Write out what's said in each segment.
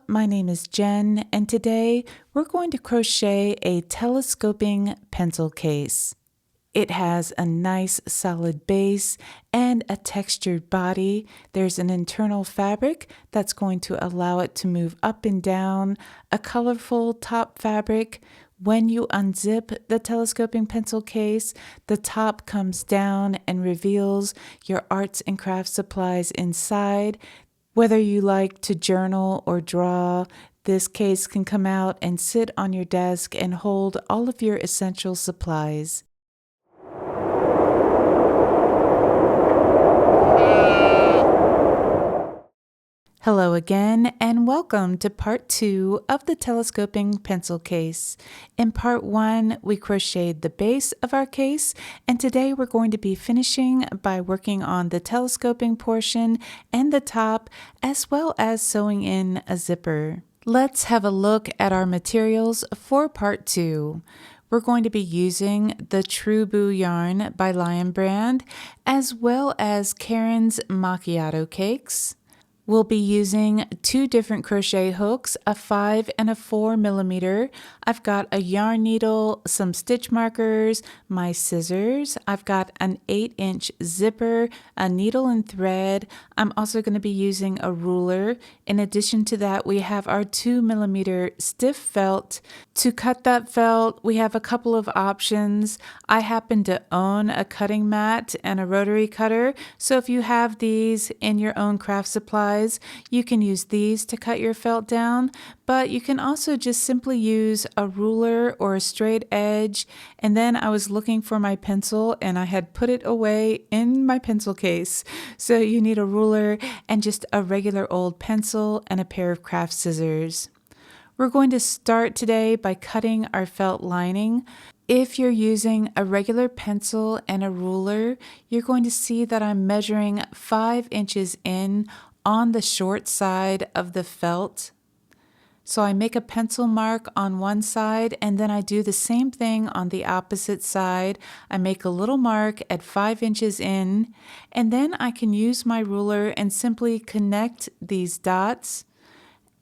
my name is Jen, and today we're going to crochet a telescoping pencil case. It has a nice solid base and a textured body. There's an internal fabric that's going to allow it to move up and down, a colorful top fabric. When you unzip the telescoping pencil case, the top comes down and reveals your arts and crafts supplies inside. Whether you like to journal or draw, this case can come out and sit on your desk and hold all of your essential supplies. Hello again, and welcome to part 2 of the telescoping pencil case. In part 1, we crocheted the base of our case, and today we're going to be finishing by working on the telescoping portion and the top, as well as sewing in a zipper. Let's have a look at our materials for part 2. We're going to be using the True Boo yarn by Lion Brand, as well as Karen's Macchiato cakes. We'll be using 2 different crochet hooks, a 5 and a 4 millimeter. I've got a yarn needle, some stitch markers, my scissors. I've got an 8-inch zipper, a needle and thread. I'm also going to be using a ruler. In addition to that, we have our 2 millimeter stiff felt. To cut that felt, we have a couple of options. I happen to own a cutting mat and a rotary cutter, so if you have these in your own craft supplies, you can use these to cut your felt down, but you can also just simply use a ruler or a straight edge. And then I was looking for my pencil and I had put it away in my pencil case. So you need a ruler and just a regular old pencil and a pair of craft scissors. We're going to start today by cutting our felt lining. If you're using a regular pencil and a ruler, you're going to see that I'm measuring 5 inches in on the short side of the felt. So I make a pencil mark on one side and then I do the same thing on the opposite side. I make a little mark at 5 inches in, and then I can use my ruler and simply connect these dots.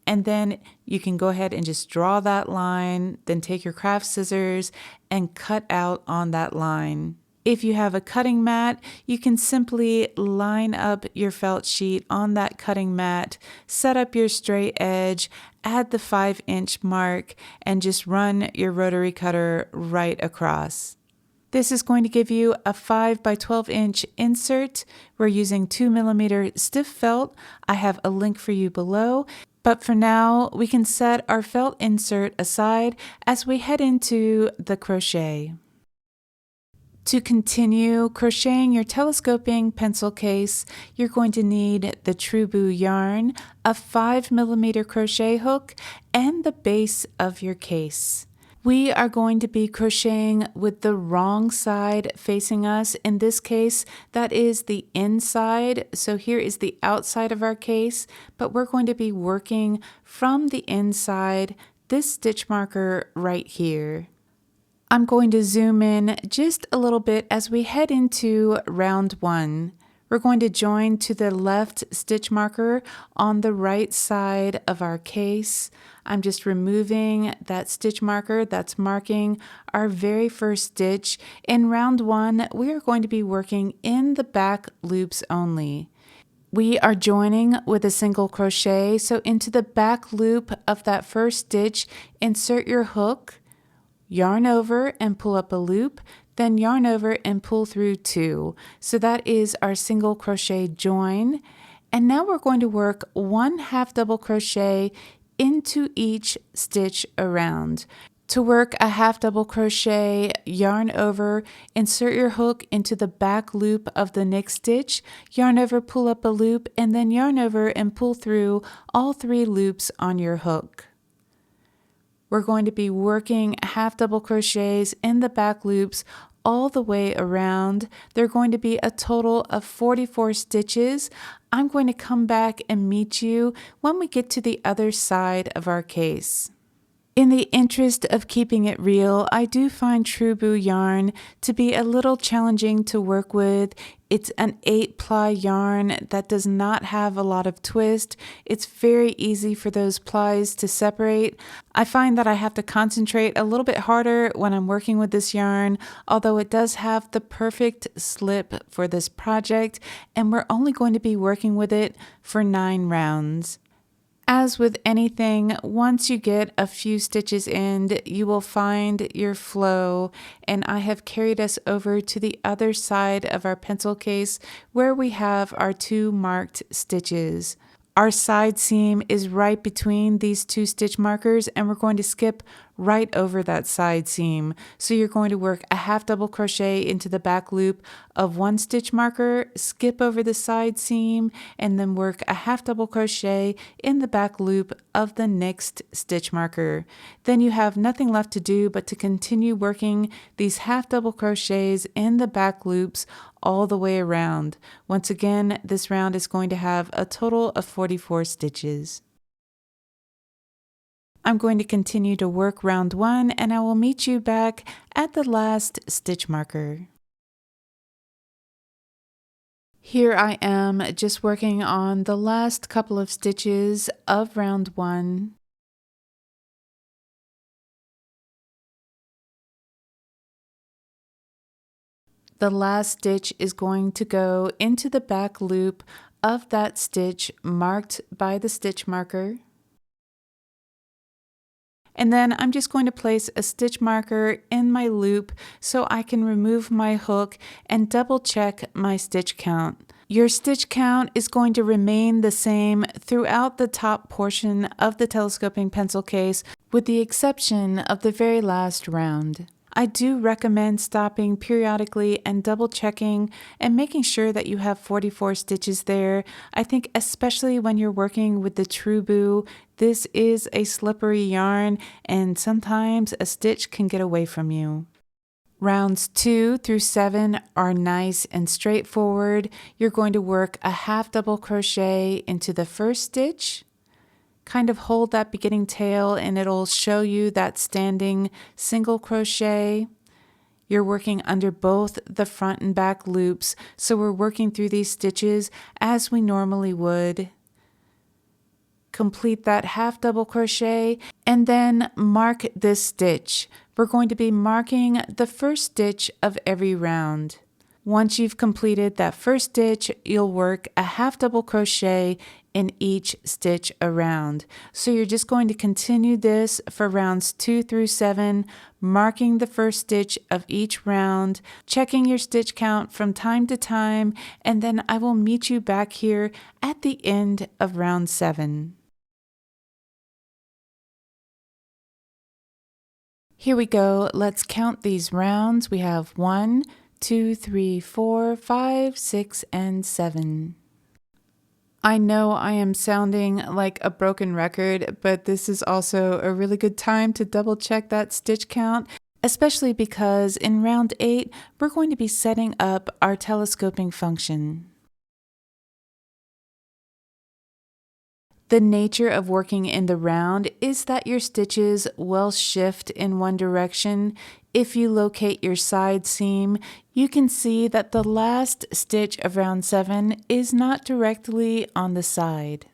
And then you can go ahead and just draw that line, then take your craft scissors and cut out on that line. If you have a cutting mat, you can simply line up your felt sheet on that cutting mat, set up your straight edge, add the 5-inch mark, and just run your rotary cutter right across. This is going to give you a 5 by 12 inch insert. We're using 2 millimeter stiff felt. I have a link for you below. But for now, we can set our felt insert aside as we head into the crochet. To continue crocheting your telescoping pencil case, you're going to need the True Boo yarn, a 5 millimeter crochet hook, and the base of your case. We are going to be crocheting with the wrong side facing us. In this case, that is the inside. So here is the outside of our case, but we're going to be working from the inside, this stitch marker right here. I'm going to zoom in just a little bit as we head into round 1. We're going to join to the left stitch marker on the right side of our case. I'm just removing that stitch marker that's marking our very first stitch. In round 1, we are going to be working in the back loops only. We are joining with a single crochet, so into the back loop of that first stitch, insert your hook, yarn over and pull up a loop, then yarn over and pull through 2. So that is our single crochet join. And now we're going to work 1 half double crochet into each stitch around. To work a half double crochet, yarn over, insert your hook into the back loop of the next stitch, yarn over, pull up a loop, and then yarn over and pull through all 3 loops on your hook. We're going to be working half double crochets in the back loops all the way around. They're going to be a total of 44 stitches. I'm going to come back and meet you when we get to the other side of our case. In the interest of keeping it real, I do find True Boo yarn to be a little challenging to work with. It's an 8-ply yarn that does not have a lot of twist. It's very easy for those plies to separate. I find that I have to concentrate a little bit harder when I'm working with this yarn, although it does have the perfect slip for this project, and we're only going to be working with it for 9 rounds. As with anything, once you get a few stitches in, you will find your flow, and I have carried us over to the other side of our pencil case where we have our 2 marked stitches. Our side seam is right between these 2 stitch markers, and we're going to skip right over that side seam. So you're going to work a half double crochet into the back loop of 1 stitch marker, skip over the side seam, and then work a half double crochet in the back loop of the next stitch marker. Then you have nothing left to do but to continue working these half double crochets in the back loops all the way around. Once again, this round is going to have a total of 44 stitches. I'm going to continue to work round 1, and I will meet you back at the last stitch marker. Here I am just working on the last couple of stitches of round 1. The last stitch is going to go into the back loop of that stitch marked by the stitch marker. And then I'm just going to place a stitch marker in my loop so I can remove my hook and double check my stitch count. Your stitch count is going to remain the same throughout the top portion of the telescoping pencil case, with the exception of the very last round. I do recommend stopping periodically and double checking and making sure that you have 44 stitches there. I think especially when you're working with the True Boo, this is a slippery yarn and sometimes a stitch can get away from you. Rounds 2 through 7 are nice and straightforward. You're going to work a half double crochet into the first stitch. Kind of hold that beginning tail and it'll show you that standing single crochet. You're working under both the front and back loops, so we're working through these stitches as we normally would. Complete that half double crochet and then mark this stitch. We're going to be marking the first stitch of every round. Once you've completed that first stitch, you'll work a half double crochet in each stitch around. So you're just going to continue this for rounds 2 through 7, marking the first stitch of each round, checking your stitch count from time to time, and then I will meet you back here at the end of round 7. Here we go. Let's count these rounds. We have 1, 2, 3, 4, 5, 6, and 7. I know I am sounding like a broken record, but this is also a really good time to double check that stitch count, especially because in round 8, we're going to be setting up our telescoping function. The nature of working in the round is that your stitches will shift in one direction. If you locate your side seam, you can see that the last stitch of round 7 is not directly on the side.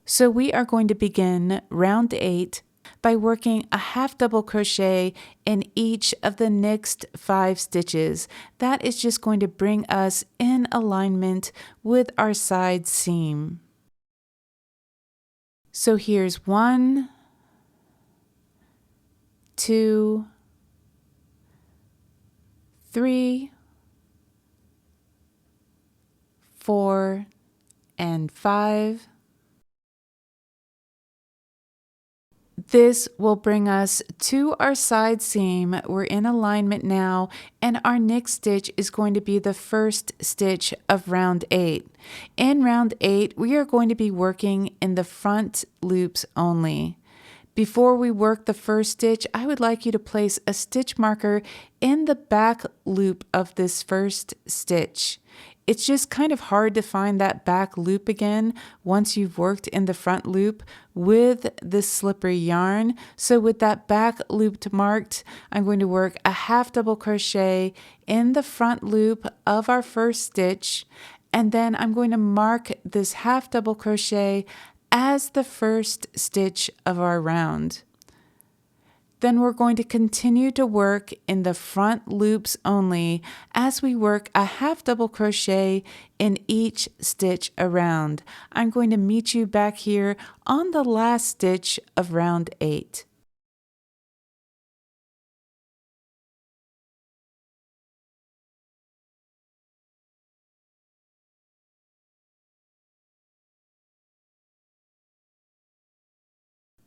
So we are going to begin round 8 by working a half double crochet in each of the next 5 stitches. That is just going to bring us in alignment with our side seam. So here's 1, 2, 3, 4, and 5. This will bring us to our side seam. We're in alignment now, and our next stitch is going to be the first stitch of round 8. In round 8, we are going to be working in the front loops only. Before we work the first stitch, I would like you to place a stitch marker in the back loop of this first stitch. It's just kind of hard to find that back loop again once you've worked in the front loop with this slippery yarn. So with that back loop marked, I'm going to work a half double crochet in the front loop of our first stitch, and then I'm going to mark this half double crochet as the first stitch of our round. Then we're going to continue to work in the front loops only as we work a half double crochet in each stitch around. I'm going to meet you back here on the last stitch of round 8.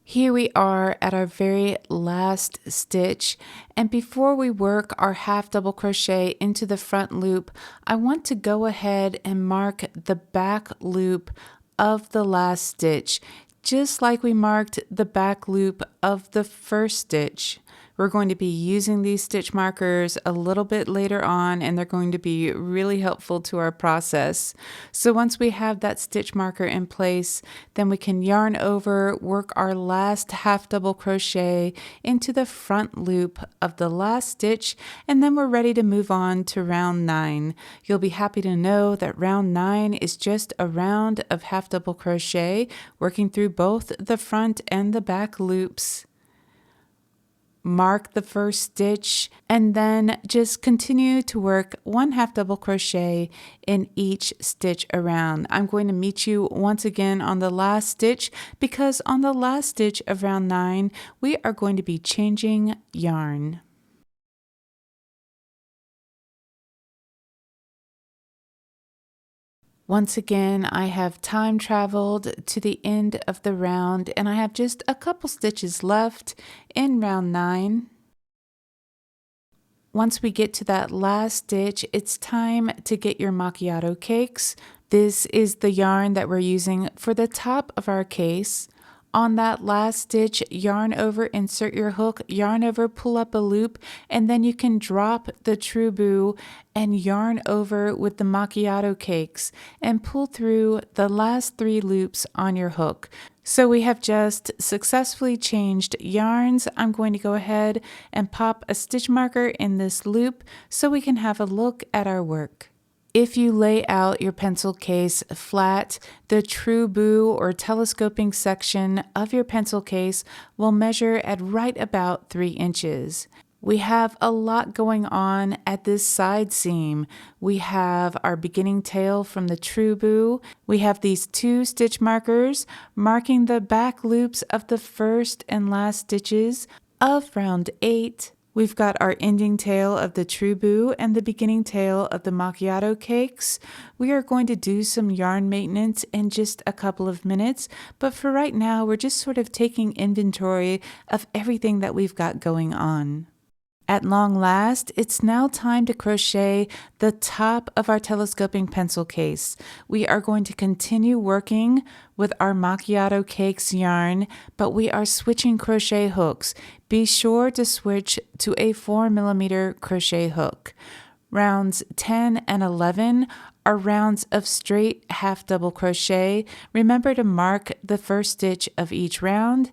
Here we are at our very last stitch, and before we work our half double crochet into the front loop, I want to go ahead and mark the back loop of the last stitch, just like we marked the back loop of the first stitch. We're going to be using these stitch markers a little bit later on, and they're going to be really helpful to our process. So once we have that stitch marker in place, then we can yarn over, work our last half double crochet into the front loop of the last stitch, and then we're ready to move on to round 9. You'll be happy to know that round 9 is just a round of half double crochet, working through both the front and the back loops. Mark the first stitch, and then just continue to work one half double crochet in each stitch around. I'm going to meet you once again on the last stitch, because on the last stitch of round 9 we are going to be changing yarn. Once again, I have time traveled to the end of the round, and I have just a couple stitches left in round 9. Once we get to that last stitch, it's time to get your macchiato cakes. This is the yarn that we're using for the top of our case. On that last stitch, yarn over, insert your hook, yarn over, pull up a loop, and then you can drop the true boo and yarn over with the macchiato cakes and pull through the last 3 loops on your hook. So we have just successfully changed yarns. I'm going to go ahead and pop a stitch marker in this loop so we can have a look at our work. If you lay out your pencil case flat, the true boo or telescoping section of your pencil case will measure at right about 3 inches. We have a lot going on at this side seam. We have our beginning tail from the true boo. We have these 2 stitch markers marking the back loops of the first and last stitches of round 8. We've got our ending tail of the true boo and the beginning tail of the macchiato cakes. We are going to do some yarn maintenance in just a couple of minutes, but for right now, we're just sort of taking inventory of everything that we've got going on. At long last, it's now time to crochet the top of our telescoping pencil case. We are going to continue working with our macchiato cakes yarn, but we are switching crochet hooks. Be sure to switch to a 4mm crochet hook. Rounds 10 and 11 are rounds of straight half double crochet. Remember to mark the first stitch of each round.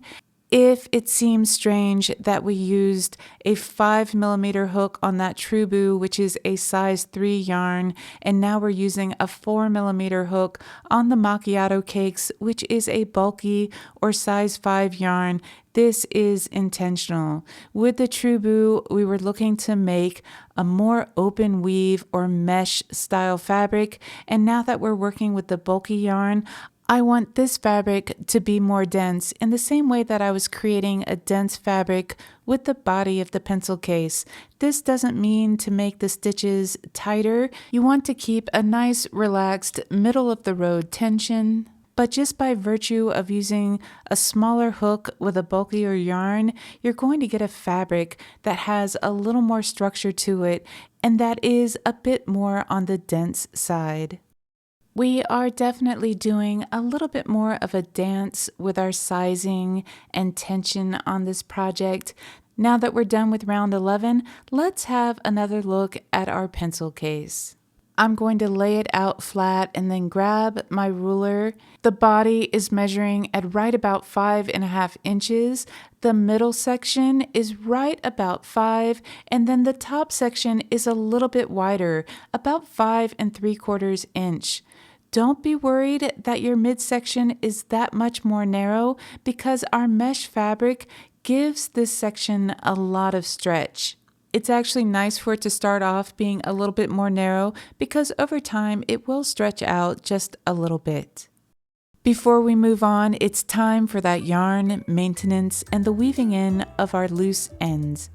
If it seems strange that we used a 5mm hook on that true boo, which is a size 3 yarn, and now we're using a 4mm hook on the macchiato cakes, which is a bulky or size 5 yarn, this is intentional. With the true boo, we were looking to make a more open weave or mesh style fabric, and now that we're working with the bulky yarn, I want this fabric to be more dense in the same way that I was creating a dense fabric with the body of the pencil case. This doesn't mean to make the stitches tighter. You want to keep a nice, relaxed, middle of the road tension. But just by virtue of using a smaller hook with a bulkier yarn, you're going to get a fabric that has a little more structure to it, and that is a bit more on the dense side. We are definitely doing a little bit more of a dance with our sizing and tension on this project. Now that we're done with round 11, let's have another look at our pencil case. I'm going to lay it out flat and then grab my ruler. The body is measuring at right about 5.5 inches. The middle section is right about 5, and then the top section is a little bit wider, about 5.75 inch. Don't be worried that your midsection is that much more narrow because our mesh fabric gives this section a lot of stretch. It's actually nice for it to start off being a little bit more narrow because over time it will stretch out just a little bit. Before we move on, it's time for that yarn maintenance and the weaving in of our loose ends.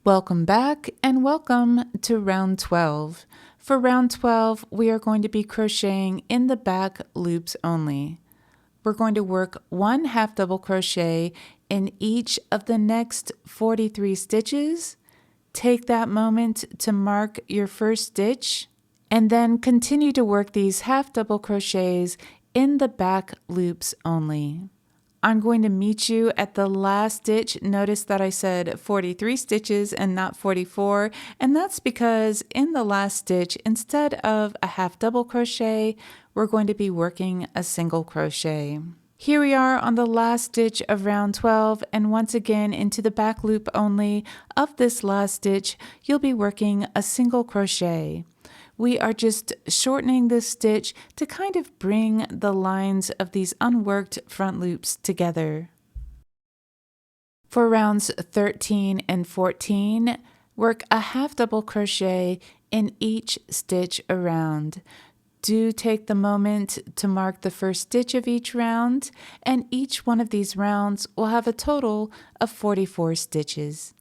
Welcome back and welcome to round 12. For round 12, we are going to be crocheting in the back loops only. We're going to work 1 half double crochet in each of the next 43 stitches. Take that moment to mark your first stitch and then continue to work these half double crochets in the back loops only. I'm going to meet you at the last stitch. Notice that I said 43 stitches and not 44, and that's because in the last stitch, instead of a half double crochet, we're going to be working a single crochet. Here we are on the last stitch of round 12, and once again into the back loop only of this last stitch, you'll be working a single crochet. We are just shortening this stitch to kind of bring the lines of these unworked front loops together. For rounds 13 and 14, work a half double crochet in each stitch around. Do take the moment to mark the first stitch of each round, and each one of these rounds will have a total of 44 stitches.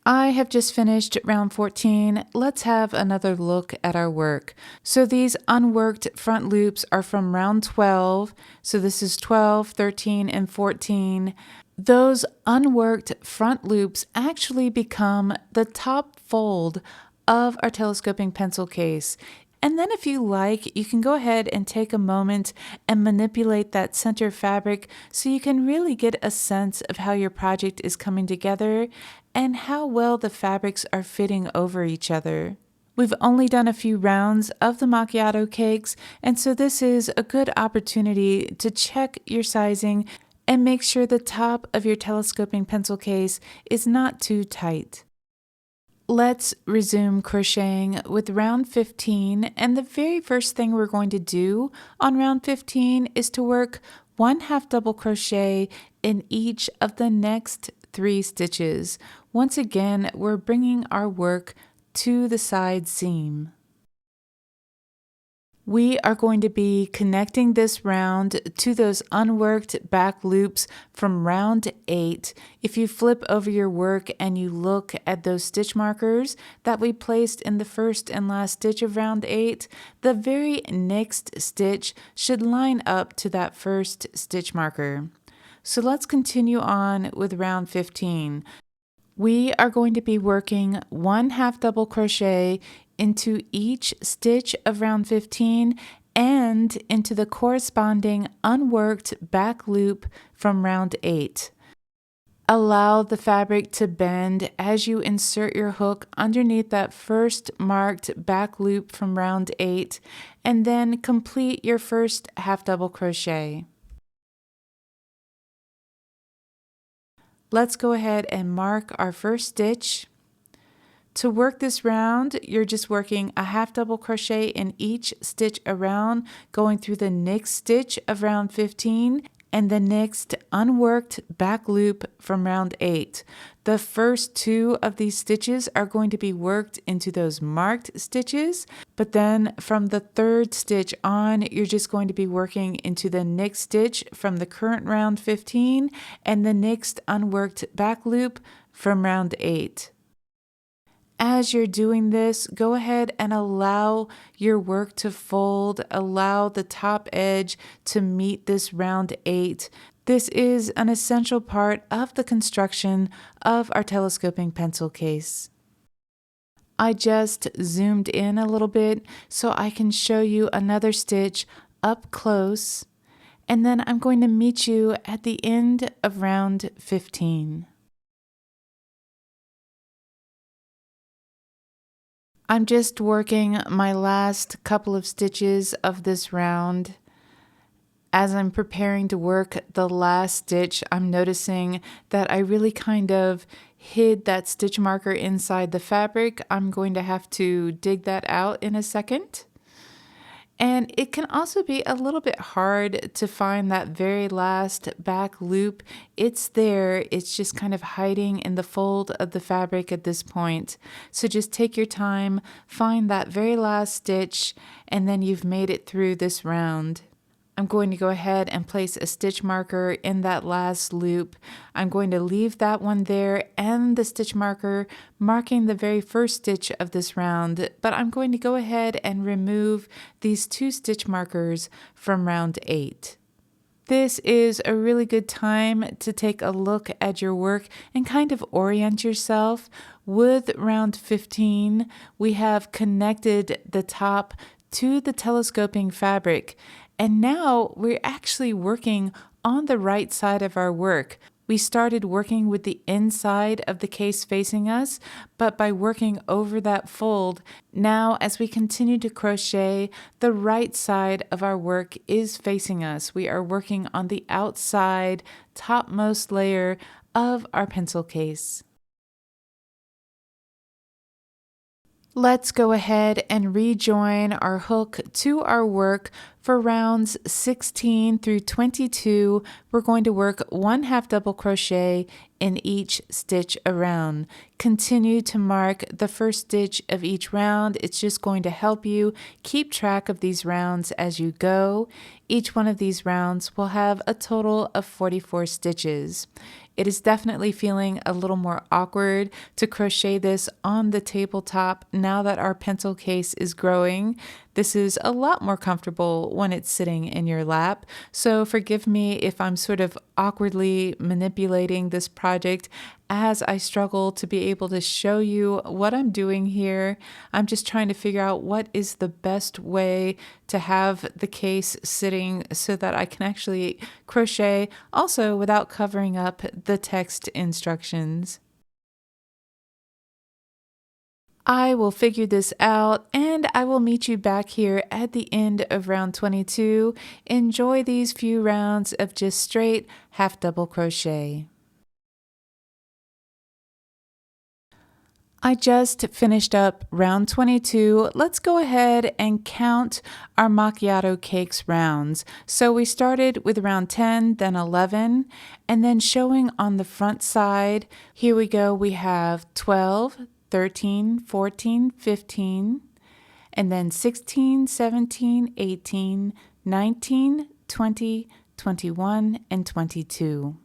I have just finished round 14. Let's have another look at our work. So these unworked front loops are from round 12. So this is 12, 13, and 14. Those unworked front loops actually become the top fold of our telescoping pencil case. And then if you like, you can go ahead and take a moment and manipulate that center fabric so you can really get a sense of how your project is coming together and how well the fabrics are fitting over each other. We've only done a few rounds of the macchiato cakes, and so this is a good opportunity to check your sizing and make sure the top of your telescoping pencil case is not too tight. Let's resume crocheting with round 15, and the very first thing we're going to do on round 15 is to work 1 half double crochet in each of the next 3 stitches. Once again, we're bringing our work to the side seam. We are going to be connecting this round to those unworked back loops from round 8. If you flip over your work and you look at those stitch markers that we placed in the first and last stitch of round 8, the very next stitch should line up to that first stitch marker. So let's continue on with round 15. We are going to be working 1 half double crochet into each stitch of round 15 and into the corresponding unworked back loop from round 8. Allow the fabric to bend as you insert your hook underneath that first marked back loop from round 8, and then complete your first half double crochet. Let's go ahead and mark our first stitch. To work this round, you're just working a half double crochet in each stitch around, going through the next stitch of round 15, and the next unworked back loop from round 8. The first 2 of these stitches are going to be worked into those marked stitches, but then from the 3rd stitch on, you're just going to be working into the next stitch from the current round 15 and the next unworked back loop from round 8. As you're doing this, go ahead and allow your work to fold, allow the top edge to meet this round 8. This is an essential part of the construction of our telescoping pencil case. I just zoomed in a little bit so I can show you another stitch up close, and then I'm going to meet you at the end of round 15. I'm just working my last couple of stitches of this round. As I'm preparing to work the last stitch, I'm noticing that I really kind of hid that stitch marker inside the fabric. I'm going to have to dig that out in a second. And it can also be a little bit hard to find that very last back loop. It's there, it's just kind of hiding in the fold of the fabric at this point. So just take your time, find that very last stitch, and then you've made it through this round. I'm going to go ahead and place a stitch marker in that last loop. I'm going to leave that one there and the stitch marker marking the very first stitch of this round, but I'm going to go ahead and remove these 2 stitch markers from round 8. This is a really good time to take a look at your work and kind of orient yourself. With round 15, we have connected the top to the telescoping fabric. And now we're actually working on the right side of our work. We started working with the inside of the case facing us, but by working over that fold, now as we continue to crochet, the right side of our work is facing us. We are working on the outside, topmost layer of our pencil case. Let's go ahead and rejoin our hook to our work. For rounds 16 through 22, we're going to work 1/2 double crochet in each stitch around. Continue to mark the first stitch of each round. It's just going to help you keep track of these rounds as you go. Each one of these rounds will have a total of 44 stitches. It is definitely feeling a little more awkward to crochet this on the tabletop now that our pencil case is growing. This is a lot more comfortable when it's sitting in your lap, so forgive me if I'm sort of awkwardly manipulating this project as I struggle to be able to show you what I'm doing here. I'm just trying to figure out what is the best way to have the case sitting so that I can actually crochet also without covering up the text instructions. I will figure this out and I will meet you back here at the end of round 22. Enjoy these few rounds of just straight 1/2 double crochet. I just finished up round 22. Let's go ahead and count our macchiato cakes rounds. So we started with round 10, then 11, and then showing on the front side, here we go, we have 12, 13, 14, 15, and then 16, 17, 18, 19, 20, 21, and 22.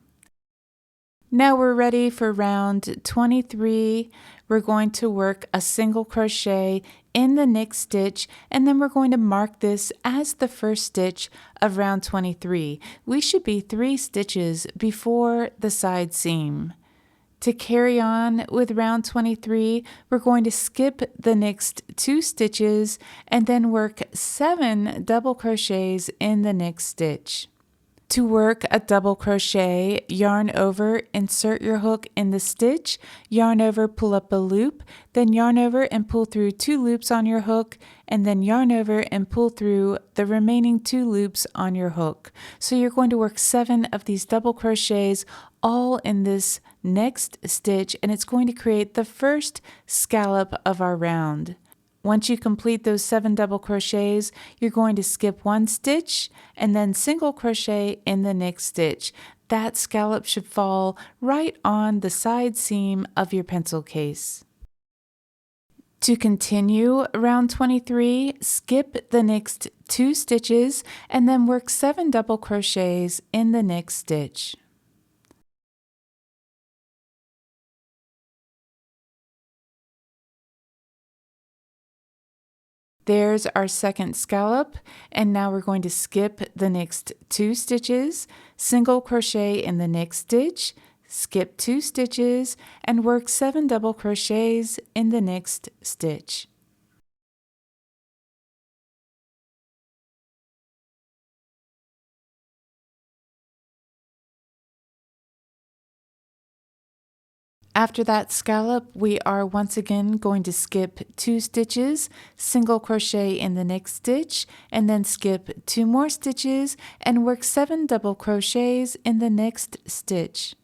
Now we're ready for round 23. We're going to work a single crochet in the next stitch, and then we're going to mark this as the first stitch of round 23. We should be 3 stitches before the side seam. To carry on with round 23, we're going to skip the next 2 stitches and then work 7 double crochets in the next stitch. To work a double crochet, yarn over, insert your hook in the stitch, yarn over, pull up a loop, then yarn over and pull through 2 loops on your hook, and then yarn over and pull through the remaining 2 loops on your hook. So you're going to work 7 of these double crochets all in this next stitch, and it's going to create the first scallop of our round. Once you complete those 7 double crochets, you're going to skip 1 stitch and then single crochet in the next stitch. That scallop should fall right on the side seam of your pencil case. To continue round 23, skip the next 2 stitches and then work 7 double crochets in the next stitch. There's our second scallop, and now we're going to skip the next 2 stitches, single crochet in the next stitch, skip 2 stitches, and work 7 double crochets in the next stitch. After that scallop, we are once again going to skip 2 stitches, single crochet in the next stitch, and then skip 2 more stitches and work 7 double crochets in the next stitch.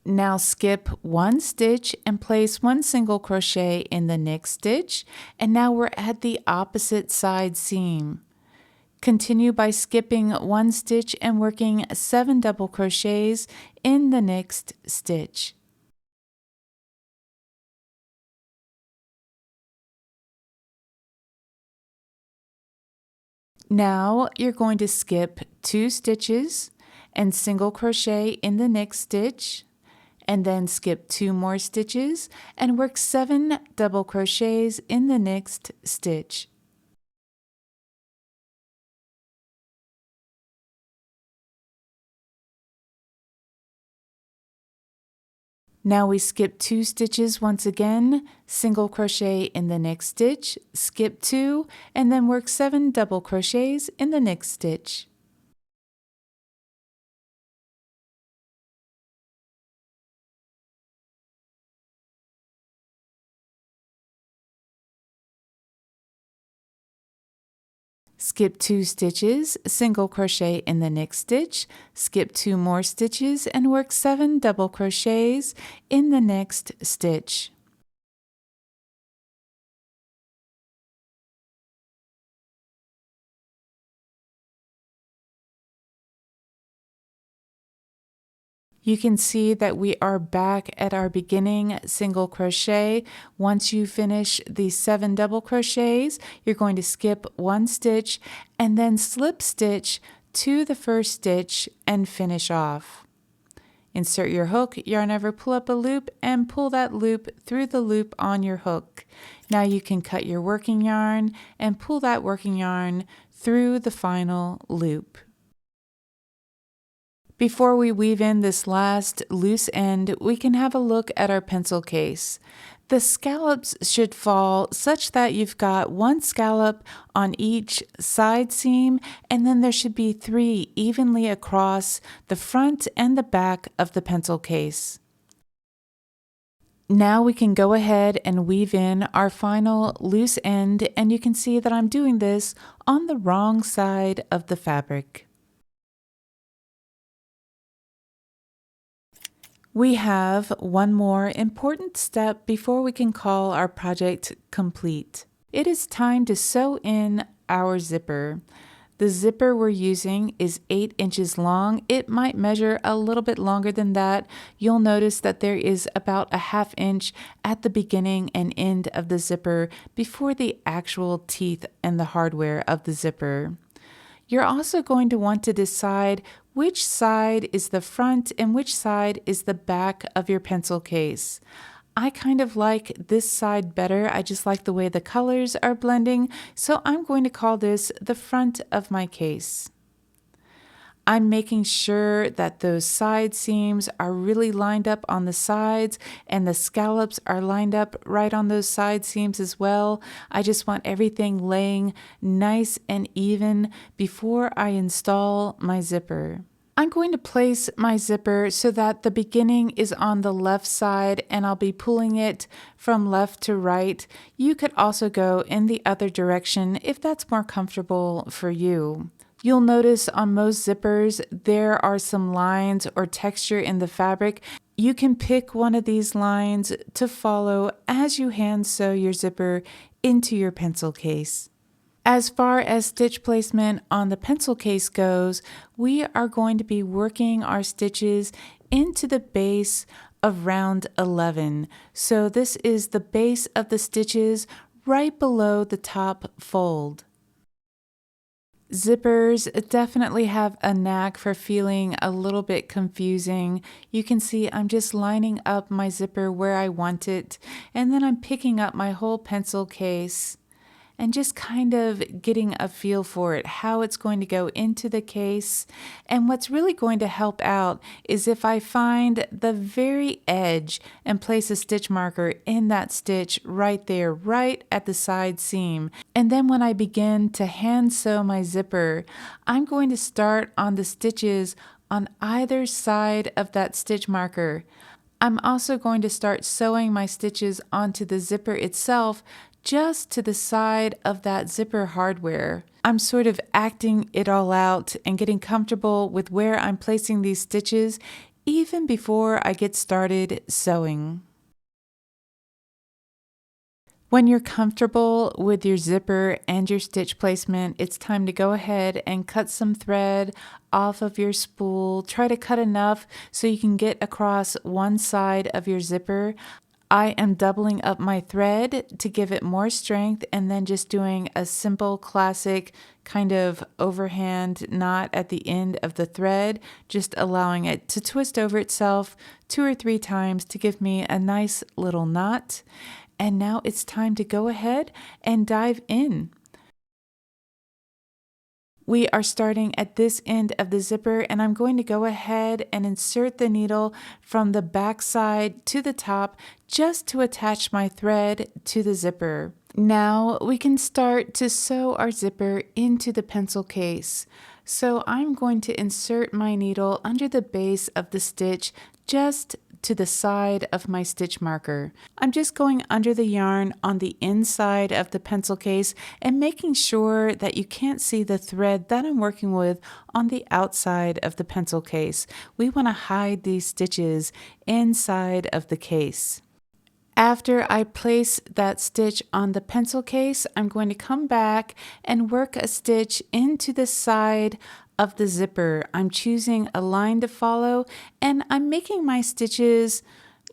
Now skip 1 stitch and place 1 single crochet in the next stitch, and now we're at the opposite side seam. Continue by skipping 1 stitch and working 7 double crochets in the next stitch. Now you're going to skip 2 stitches and single crochet in the next stitch, and then skip 2 more stitches and work 7 double crochets in the next stitch. Now we skip 2 stitches once again, single crochet in the next stitch, skip 2, and then work 7 double crochets in the next stitch. Skip 2 stitches, single crochet in the next stitch, skip 2 more stitches, and work 7 double crochets in the next stitch. You can see that we are back at our beginning single crochet. Once you finish the 7 double crochets, you're going to skip 1 stitch and then slip stitch to the first stitch and finish off. Insert your hook, yarn over, pull up a loop, and pull that loop through the loop on your hook. Now you can cut your working yarn and pull that working yarn through the final loop. Before we weave in this last loose end, we can have a look at our pencil case. The scallops should fall such that you've got 1 scallop on each side seam, and then there should be 3 evenly across the front and the back of the pencil case. Now we can go ahead and weave in our final loose end, and you can see that I'm doing this on the wrong side of the fabric. We have one more important step before we can call our project complete. It is time to sew in our zipper. The zipper we're using is 8 inches long. It might measure a little bit longer than that. You'll notice that there is about a 1/2 inch at the beginning and end of the zipper before the actual teeth and the hardware of the zipper. You're also going to want to decide which side is the front and which side is the back of your pencil case. I kind of like this side better. I just like the way the colors are blending, so I'm going to call this the front of my case. I'm making sure that those side seams are really lined up on the sides and the scallops are lined up right on those side seams as well. I just want everything laying nice and even before I install my zipper. I'm going to place my zipper so that the beginning is on the left side and I'll be pulling it from left to right. You could also go in the other direction if that's more comfortable for you. You'll notice on most zippers there are some lines or texture in the fabric. You can pick one of these lines to follow as you hand sew your zipper into your pencil case. As far as stitch placement on the pencil case goes, we are going to be working our stitches into the base of round 11. So this is the base of the stitches right below the top fold. Zippers definitely have a knack for feeling a little bit confusing. You can see I'm just lining up my zipper where I want it, and then I'm picking up my whole pencil case and just kind of getting a feel for it, how it's going to go into the case. And what's really going to help out is if I find the very edge and place a stitch marker in that stitch right there, right at the side seam. And then when I begin to hand sew my zipper, I'm going to start on the stitches on either side of that stitch marker. I'm also going to start sewing my stitches onto the zipper itself just to the side of that zipper hardware. I'm sort of acting it all out and getting comfortable with where I'm placing these stitches even before I get started sewing. When you're comfortable with your zipper and your stitch placement, it's time to go ahead and cut some thread off of your spool. Try to cut enough so you can get across one side of your zipper. I am doubling up my thread to give it more strength and then just doing a simple classic kind of overhand knot at the end of the thread, just allowing it to twist over itself 2 or 3 times to give me a nice little knot. And now it's time to go ahead and dive in. We are starting at this end of the zipper, and I'm going to go ahead and insert the needle from the back side to the top just to attach my thread to the zipper. Now we can start to sew our zipper into the pencil case. So I'm going to insert my needle under the base of the stitch just to the side of my stitch marker. I'm just going under the yarn on the inside of the pencil case and making sure that you can't see the thread that I'm working with on the outside of the pencil case. We want to hide these stitches inside of the case. After I place that stitch on the pencil case, I'm going to come back and work a stitch into the side of the zipper. I'm choosing a line to follow, and I'm making my stitches,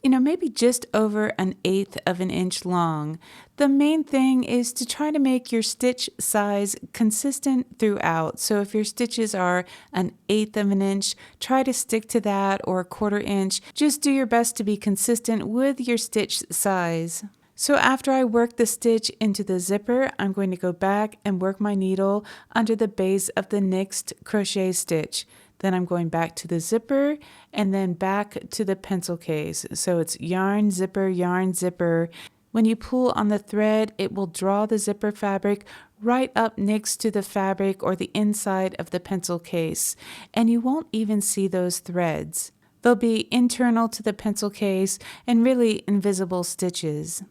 maybe just over 1/8 of an inch long. The main thing is to try to make your stitch size consistent throughout. So if your stitches are 1/8 of an inch, try to stick to that, or 1/4 inch. Just do your best to be consistent with your stitch size. So after I work the stitch into the zipper, I'm going to go back and work my needle under the base of the next crochet stitch. Then I'm going back to the zipper and then back to the pencil case. So it's yarn, zipper, yarn, zipper. When you pull on the thread, it will draw the zipper fabric right up next to the fabric or the inside of the pencil case, and you won't even see those threads. They'll be internal to the pencil case and really invisible stitches.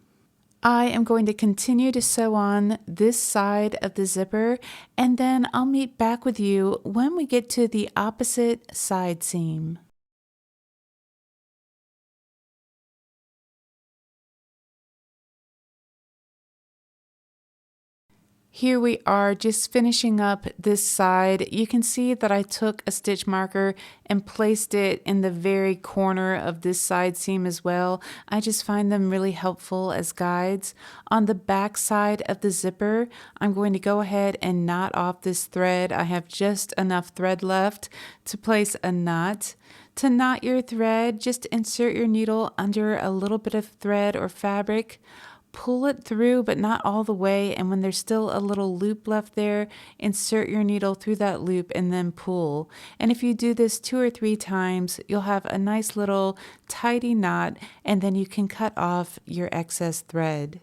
I am going to continue to sew on this side of the zipper, and then I'll meet back with you when we get to the opposite side seam. Here we are just finishing up this side. You can see that I took a stitch marker and placed it in the very corner of this side seam as well. I just find them really helpful as guides. On the back side of the zipper, I'm going to go ahead and knot off this thread. I have just enough thread left to place a knot. To knot your thread, just insert your needle under a little bit of thread or fabric. Pull it through, but not all the way, and when there's still a little loop left there, insert your needle through that loop and then pull. And if you do this 2 or 3 times, you'll have a nice little tidy knot, and then you can cut off your excess thread.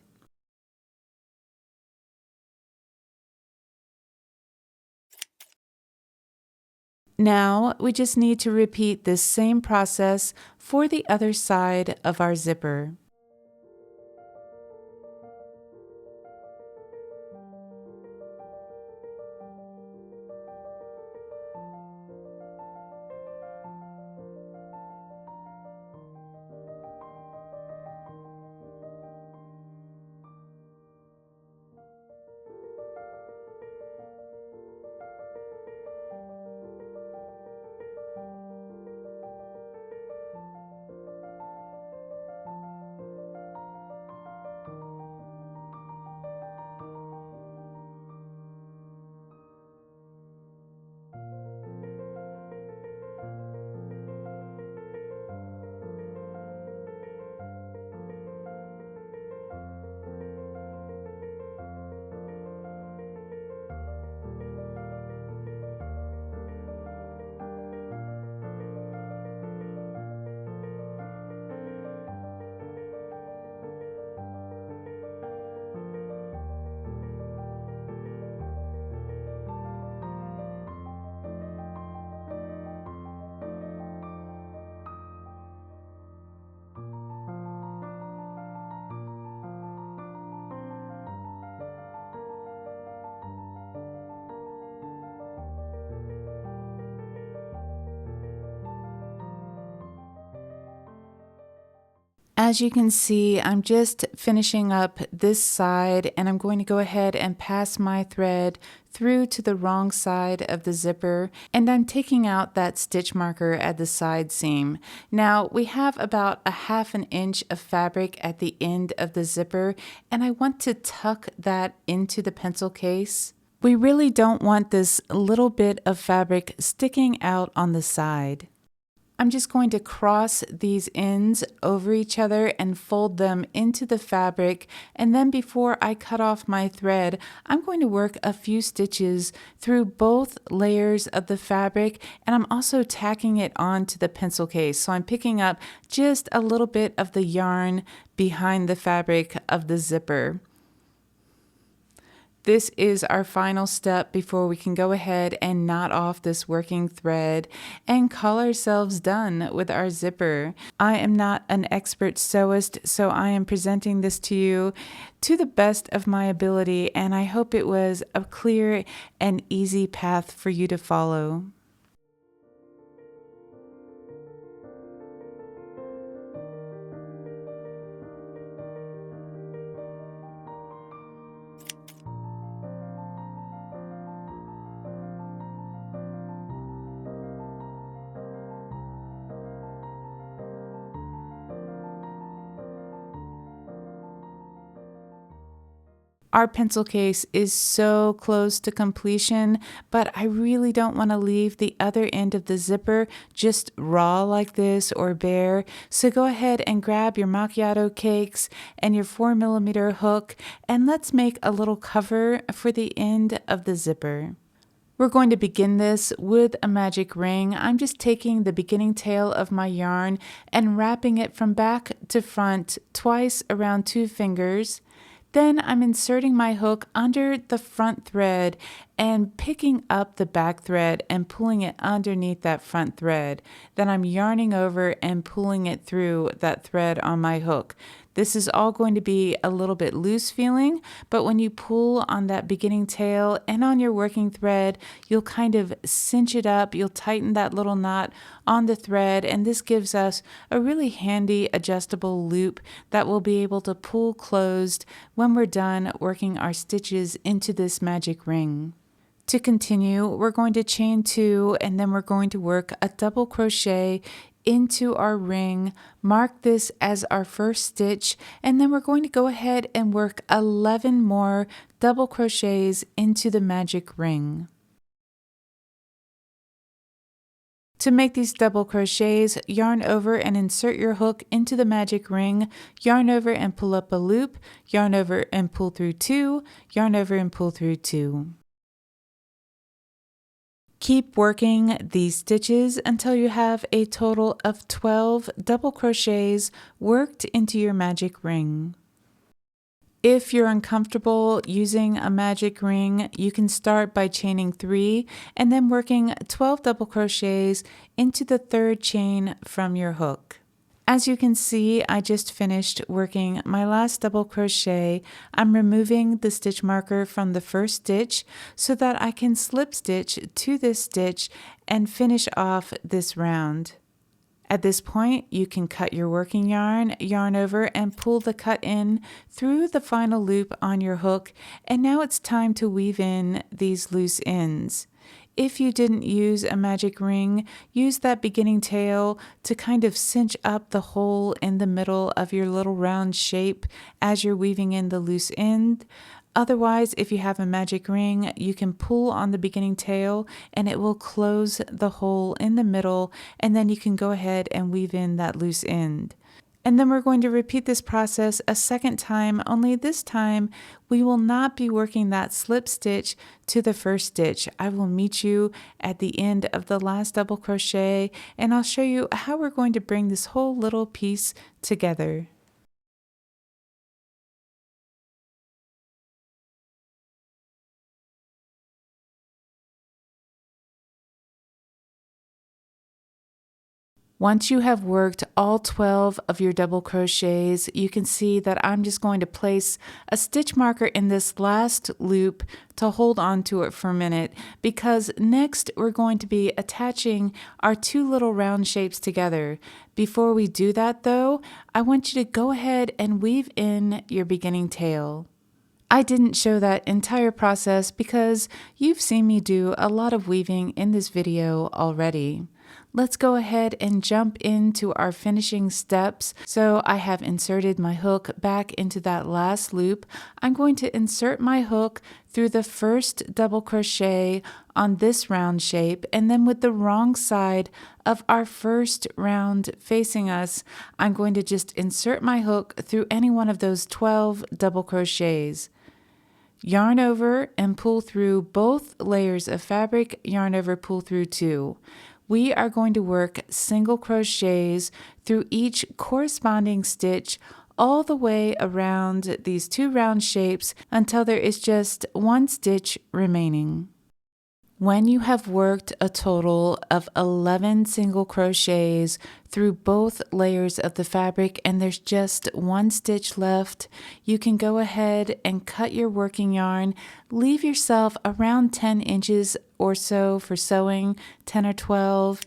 Now we just need to repeat this same process for the other side of our zipper. As you can see, I'm just finishing up this side and I'm going to go ahead and pass my thread through to the wrong side of the zipper, and I'm taking out that stitch marker at the side seam. Now we have about a 1/2 inch of fabric at the end of the zipper, and I want to tuck that into the pencil case. We really don't want this little bit of fabric sticking out on the side. I'm just going to cross these ends over each other and fold them into the fabric, and then before I cut off my thread, I'm going to work a few stitches through both layers of the fabric, and I'm also tacking it onto the pencil case. So I'm picking up just a little bit of the yarn behind the fabric of the zipper. This is our final step before we can go ahead and knot off this working thread and call ourselves done with our zipper. I am not an expert sewist, so I am presenting this to you to the best of my ability, and I hope it was a clear and easy path for you to follow. Our pencil case is so close to completion, but I really don't want to leave the other end of the zipper just raw like this or bare. So go ahead and grab your macchiato cakes and your 4mm hook, and let's make a little cover for the end of the zipper. We're going to begin this with a magic ring. I'm just taking the beginning tail of my yarn and wrapping it from back to front twice around 2 fingers. Then I'm inserting my hook under the front thread and picking up the back thread and pulling it underneath that front thread. Then I'm yarning over and pulling it through that thread on my hook. This is all going to be a little bit loose feeling, but when you pull on that beginning tail and on your working thread, you'll kind of cinch it up, you'll tighten that little knot on the thread, and this gives us a really handy adjustable loop that we'll be able to pull closed when we're done working our stitches into this magic ring. To continue, we're going to chain 2 and then we're going to work a double crochet into our ring, mark this as our first stitch, and then we're going to go ahead and work 11 more double crochets into the magic ring. To make these double crochets, yarn over and insert your hook into the magic ring, yarn over and pull up a loop, yarn over and pull through 2, yarn over and pull through 2. Keep working these stitches until you have a total of 12 double crochets worked into your magic ring. If you're uncomfortable using a magic ring, you can start by chaining 3 and then working 12 double crochets into the 3rd chain from your hook. As you can see, I just finished working my last double crochet. I'm removing the stitch marker from the first stitch so that I can slip stitch to this stitch and finish off this round. At this point, you can cut your working yarn, yarn over, and pull the cut in through the final loop on your hook, and now it's time to weave in these loose ends. If you didn't use a magic ring, use that beginning tail to kind of cinch up the hole in the middle of your little round shape as you're weaving in the loose end. Otherwise, if you have a magic ring, you can pull on the beginning tail and it will close the hole in the middle, and then you can go ahead and weave in that loose end. And then we're going to repeat this process a second time, only this time we will not be working that slip stitch to the first stitch. I will meet you at the end of the last double crochet and I'll show you how we're going to bring this whole little piece together. Once you have worked all 12 of your double crochets, you can see that I'm just going to place a stitch marker in this last loop to hold on to it for a minute, because next we're going to be attaching our 2 little round shapes together. Before we do that though, I want you to go ahead and weave in your beginning tail. I didn't show that entire process because you've seen me do a lot of weaving in this video already. Let's go ahead and jump into our finishing steps. So I have inserted my hook back into that last loop. I'm going to insert my hook through the first double crochet on this round shape, and then with the wrong side of our first round facing us, I'm going to just insert my hook through any one of those 12 double crochets. Yarn over and pull through both layers of fabric, yarn over, pull through 2. We are going to work single crochets through each corresponding stitch all the way around these 2 round shapes until there is just 1 stitch remaining. When you have worked a total of 11 single crochets through both layers of the fabric and there's just 1 stitch left, you can go ahead and cut your working yarn. Leave yourself around 10 inches or so for sewing, 10 or 12.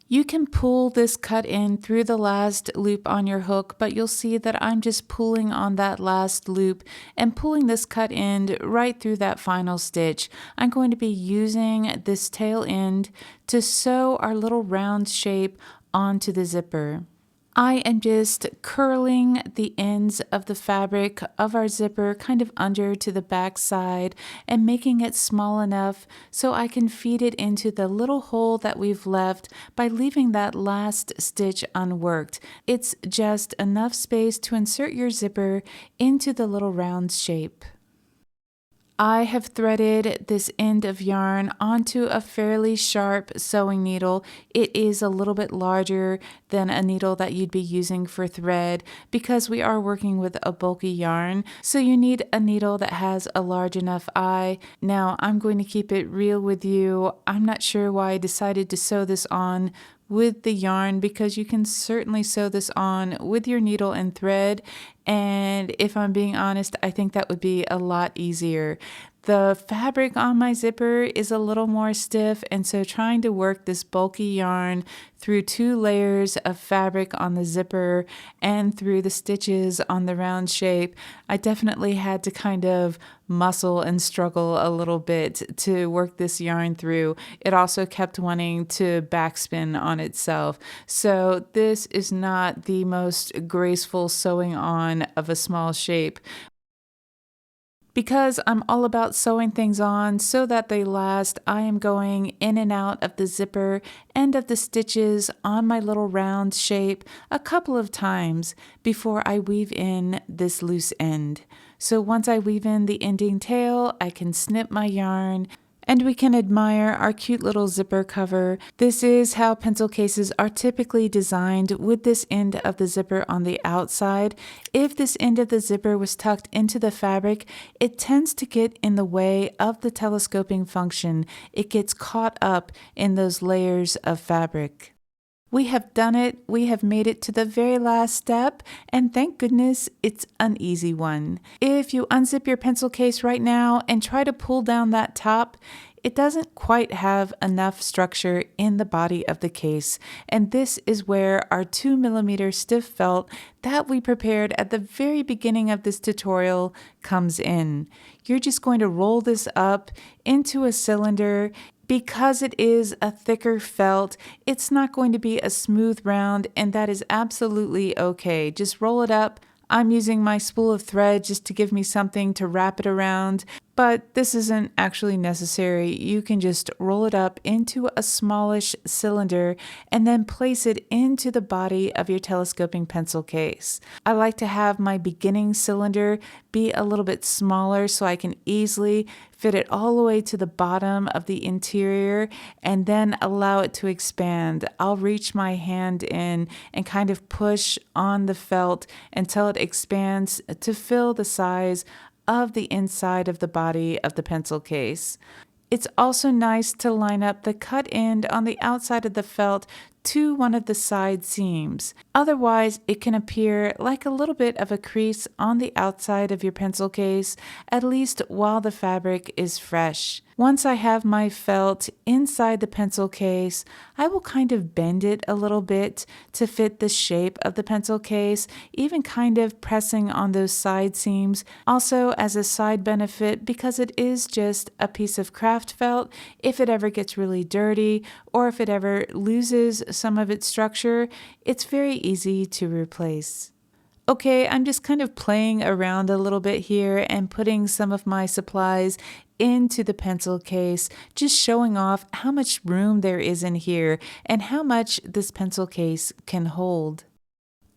You can pull this cut in through the last loop on your hook, but you'll see that I'm just pulling on that last loop and pulling this cut end right through that final stitch. I'm going to be using this tail end to sew our little round shape onto the zipper. I am just curling the ends of the fabric of our zipper kind of under to the back side and making it small enough so I can feed it into the little hole that we've left by leaving that last stitch unworked. It's just enough space to insert your zipper into the little round shape. I have threaded this end of yarn onto a fairly sharp sewing needle. It is a little bit larger than a needle that you'd be using for thread because we are working with a bulky yarn. So you need a needle that has a large enough eye. Now I'm going to keep it real with you. I'm not sure why I decided to sew this on with the yarn, because you can certainly sew this on with your needle and thread, and if I'm being honest, I think that would be a lot easier. The fabric on my zipper is a little more stiff, and so trying to work this bulky yarn through 2 layers of fabric on the zipper and through the stitches on the round shape, I definitely had to kind of muscle and struggle a little bit to work this yarn through. It also kept wanting to backspin on itself. So this is not the most graceful sewing on of a small shape. Because I'm all about sewing things on so that they last, I am going in and out of the zipper and of the stitches on my little round shape a couple of times before I weave in this loose end. So once I weave in the ending tail, I can snip my yarn And we can admire our cute little zipper cover. This is how pencil cases are typically designed, with this end of the zipper on the outside. If this end of the zipper was tucked into the fabric, it tends to get in the way of the telescoping function. It gets caught up in those layers of fabric. We have done it. We have made it to the very last step, and thank goodness it's an easy one. If you unzip your pencil case right now and try to pull down that top, it doesn't quite have enough structure in the body of the case, and this is where our 2mm stiff felt that we prepared at the very beginning of this tutorial comes in. You're just going to roll this up into a cylinder. Because it is a thicker felt, it's not going to be a smooth round, and that is absolutely okay. Just roll it up. I'm using my spool of thread just to give me something to wrap it around, but this isn't actually necessary. You can just roll it up into a smallish cylinder and then place it into the body of your telescoping pencil case. I like to have my beginning cylinder be a little bit smaller so I can easily fit it all the way to the bottom of the interior and then allow it to expand. I'll reach my hand in and kind of push on the felt until it expands to fill the size of the inside of the body of the pencil case. It's also nice to line up the cut end on the outside of the felt to one of the side seams. Otherwise, it can appear like a little bit of a crease on the outside of your pencil case, at least while the fabric is fresh. Once I have my felt inside the pencil case, I will kind of bend it a little bit to fit the shape of the pencil case, even kind of pressing on those side seams. Also, as a side benefit, because it is just a piece of craft felt, if it ever gets really dirty or if it ever loses some of its structure, it's very easy to replace. Okay, I'm just kind of playing around a little bit here and putting some of my supplies into the pencil case, just showing off how much room there is in here and how much this pencil case can hold.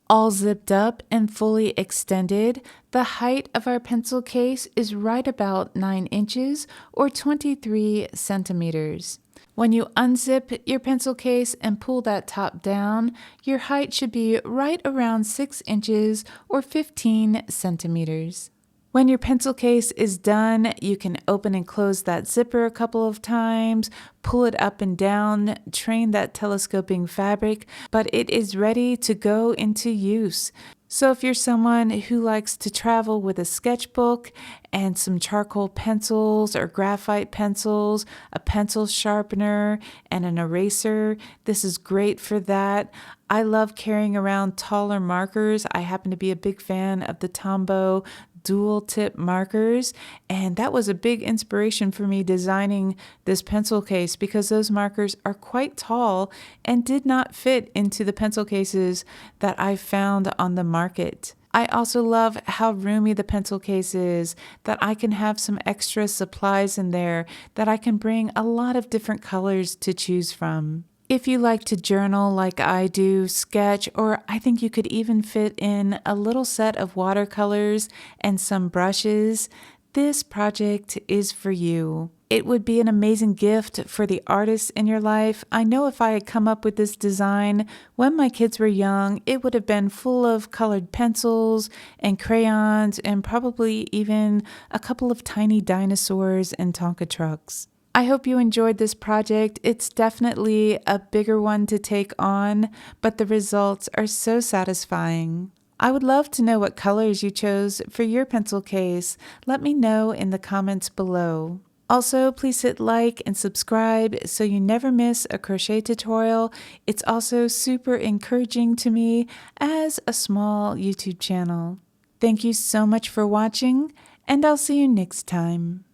All zipped up and fully extended, the height of our pencil case is right about 9 inches or 23 centimeters. When you unzip your pencil case and pull that top down, your height should be right around 6 inches or 15 centimeters. When your pencil case is done, you can open and close that zipper a couple of times, pull it up and down, train that telescoping fabric, but it is ready to go into use. So if you're someone who likes to travel with a sketchbook and some charcoal pencils or graphite pencils, a pencil sharpener, and an eraser, this is great for that. I love carrying around taller markers. I happen to be a big fan of the Tombow dual tip markers, and that was a big inspiration for me designing this pencil case because those markers are quite tall and did not fit into the pencil cases that I found on the market. I also love how roomy the pencil case is, that I can have some extra supplies in there, that I can bring a lot of different colors to choose from. If you like to journal like I do, sketch, or I think you could even fit in a little set of watercolors and some brushes, this project is for you. It would be an amazing gift for the artists in your life. I know if I had come up with this design when my kids were young, it would have been full of colored pencils and crayons and probably even a couple of tiny dinosaurs and Tonka trucks. I hope you enjoyed this project. It's definitely a bigger one to take on, but the results are so satisfying. I would love to know what colors you chose for your pencil case. Let me know in the comments below. Also, please hit like and subscribe so you never miss a crochet tutorial. It's also super encouraging to me as a small YouTube channel. Thank you so much for watching, and I'll see you next time.